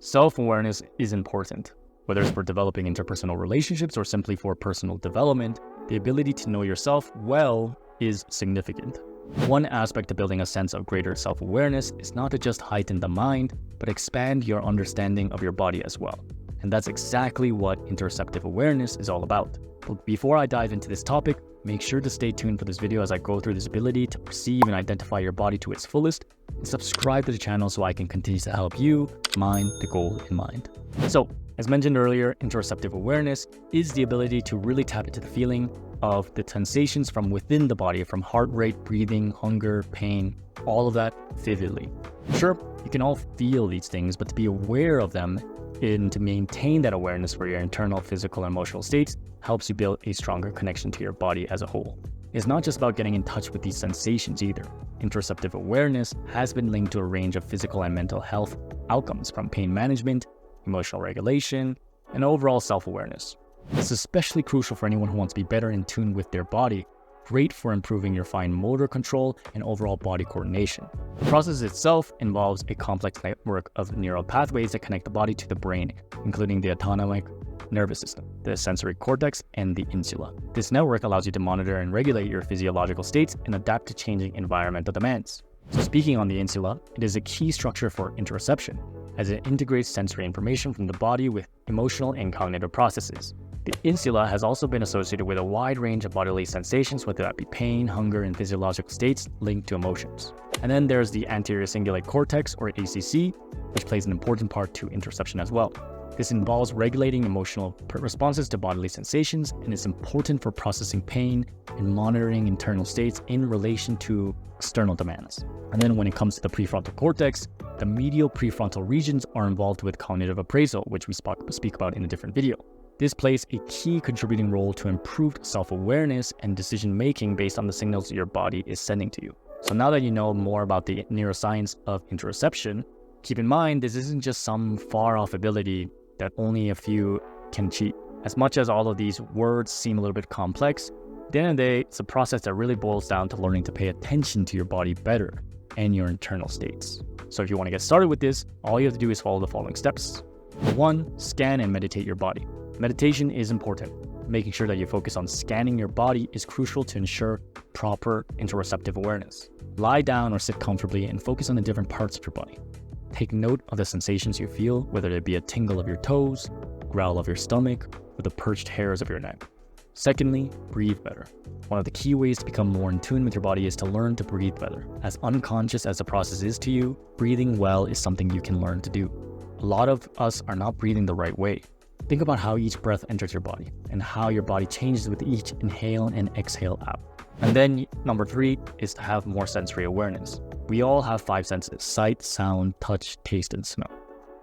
Self-awareness is important. Whether it's for developing interpersonal relationships or simply for personal development, the ability to know yourself well is significant. One aspect of building a sense of greater self-awareness is not to just heighten the mind, but expand your understanding of your body as well. And that's exactly what interoceptive awareness is all about. But before I dive into this topic, make sure to stay tuned for this video as I go through this ability to perceive and identify your body to its fullest, and subscribe to the channel so I can continue to help you mind the goal in mind. So, as mentioned earlier, interoceptive awareness is the ability to really tap into the feeling of the sensations from within the body, from heart rate, breathing, hunger, pain, all of that vividly. Sure, you can all feel these things, but to be aware of them and to maintain that awareness for your internal physical and emotional states helps you build a stronger connection to your body as a whole. It's not just about getting in touch with these sensations either. Interoceptive awareness has been linked to a range of physical and mental health outcomes, from pain management, emotional regulation, and overall self-awareness. It's especially crucial for anyone who wants to be better in tune with their body, great for improving your fine motor control and overall body coordination. The process itself involves a complex network of neural pathways that connect the body to the brain, including the autonomic nervous system, the sensory cortex, and the insula. This network allows you to monitor and regulate your physiological states and adapt to changing environmental demands. So speaking on the insula, it is a key structure for interoception, as it integrates sensory information from the body with emotional and cognitive processes. The insula has also been associated with a wide range of bodily sensations, whether that be pain, hunger, and physiological states linked to emotions. And then there's the anterior cingulate cortex, or ACC, which plays an important part to interoception as well. This involves regulating emotional responses to bodily sensations and is important for processing pain and monitoring internal states in relation to external demands. And then when it comes to the prefrontal cortex, the medial prefrontal regions are involved with cognitive appraisal, which we speak about in a different video. This plays a key contributing role to improved self-awareness and decision-making based on the signals your body is sending to you. So now that you know more about the neuroscience of interoception, keep in mind this isn't just some far-off ability that only a few can achieve. As much as all of these words seem a little bit complex, at the end of the day, it's a process that really boils down to learning to pay attention to your body better and your internal states. So if you want to get started with this, all you have to do is follow the following steps. Number 1, scan and meditate your body. Meditation is important. Making sure that you focus on scanning your body is crucial to ensure proper interoceptive awareness. Lie down or sit comfortably and focus on the different parts of your body. Take note of the sensations you feel, whether it be a tingle of your toes, growl of your stomach, or the perched hairs of your neck. Secondly, breathe better. One of the key ways to become more in tune with your body is to learn to breathe better. As unconscious as the process is to you, breathing well is something you can learn to do. A lot of us are not breathing the right way. Think about how each breath enters your body and how your body changes with each inhale and exhale out. And then number 3 is to have more sensory awareness. We all have 5 senses: sight, sound, touch, taste, and smell.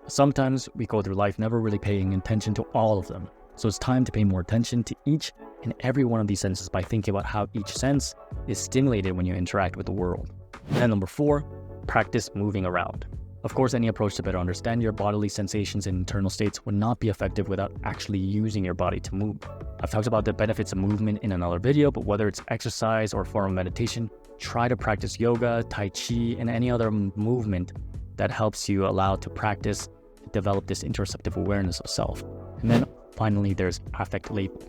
Sometimes we go through life never really paying attention to all of them. So it's time to pay more attention to each and every one of these senses by thinking about how each sense is stimulated when you interact with the world. And number 4, practice moving around. Of course, any approach to better understand your bodily sensations and internal states would not be effective without actually using your body to move. I've talked about the benefits of movement in another video, but whether it's exercise or form of meditation, try to practice yoga, tai chi, and any other movement that helps you allow to practice, develop this interoceptive awareness of self. And then finally, there's affect label.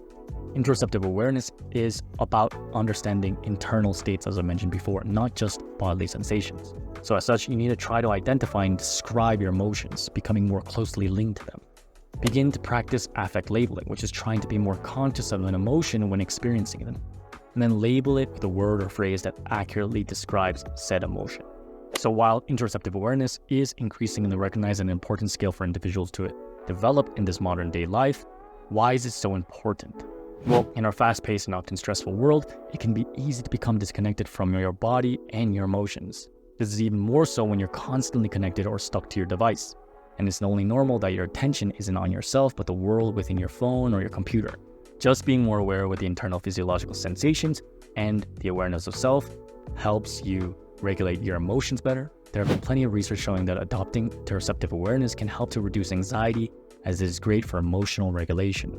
Interoceptive awareness is about understanding internal states, as I mentioned before, not just bodily sensations. So as such, you need to try to identify and describe your emotions, becoming more closely linked to them. Begin to practice affect labeling, which is trying to be more conscious of an emotion when experiencing them, and then label it with a word or phrase that accurately describes said emotion. So while interoceptive awareness is increasingly recognized as an important skill for individuals to develop in this modern day life, why is it so important? Well, in our fast-paced and often stressful world, it can be easy to become disconnected from your body and your emotions. This is even more so when you're constantly connected or stuck to your device. And it's only normal that your attention isn't on yourself, but the world within your phone or your computer. Just being more aware with the internal physiological sensations and the awareness of self helps you regulate your emotions better. There have been plenty of research showing that adopting interoceptive awareness can help to reduce anxiety, as it is great for emotional regulation.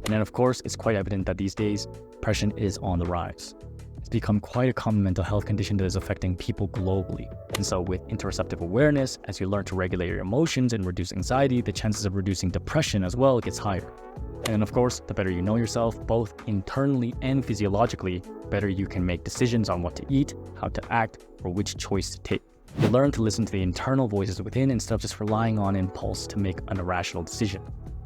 And then of course, it's quite evident that these days, depression is on the rise. has become quite a common mental health condition that is affecting people globally. And so with interoceptive awareness, as you learn to regulate your emotions and reduce anxiety, the chances of reducing depression as well gets higher. And then of course, the better you know yourself, both internally and physiologically, the better you can make decisions on what to eat, how to act, or which choice to take. You learn to listen to the internal voices within instead of just relying on impulse to make an irrational decision.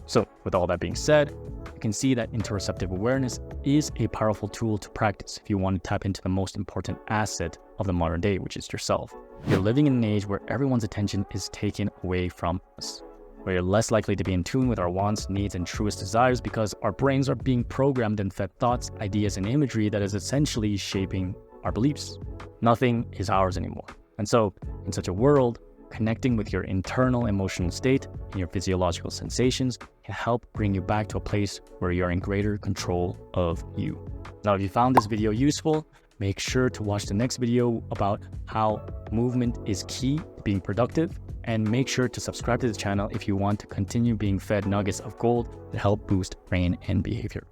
So with all that being said, you can see that interoceptive awareness is a powerful tool to practice if you want to tap into the most important asset of the modern day, which is yourself. You're living in an age where everyone's attention is taken away from us, where you're less likely to be in tune with our wants, needs, and truest desires because our brains are being programmed and fed thoughts, ideas, and imagery that is essentially shaping our beliefs. Nothing is ours anymore. And so, in such a world, connecting with your internal emotional state and your physiological sensations can help bring you back to a place where you're in greater control of you. Now, if you found this video useful, make sure to watch the next video about how movement is key to being productive, and make sure to subscribe to the channel if you want to continue being fed nuggets of gold that help boost brain and behavior.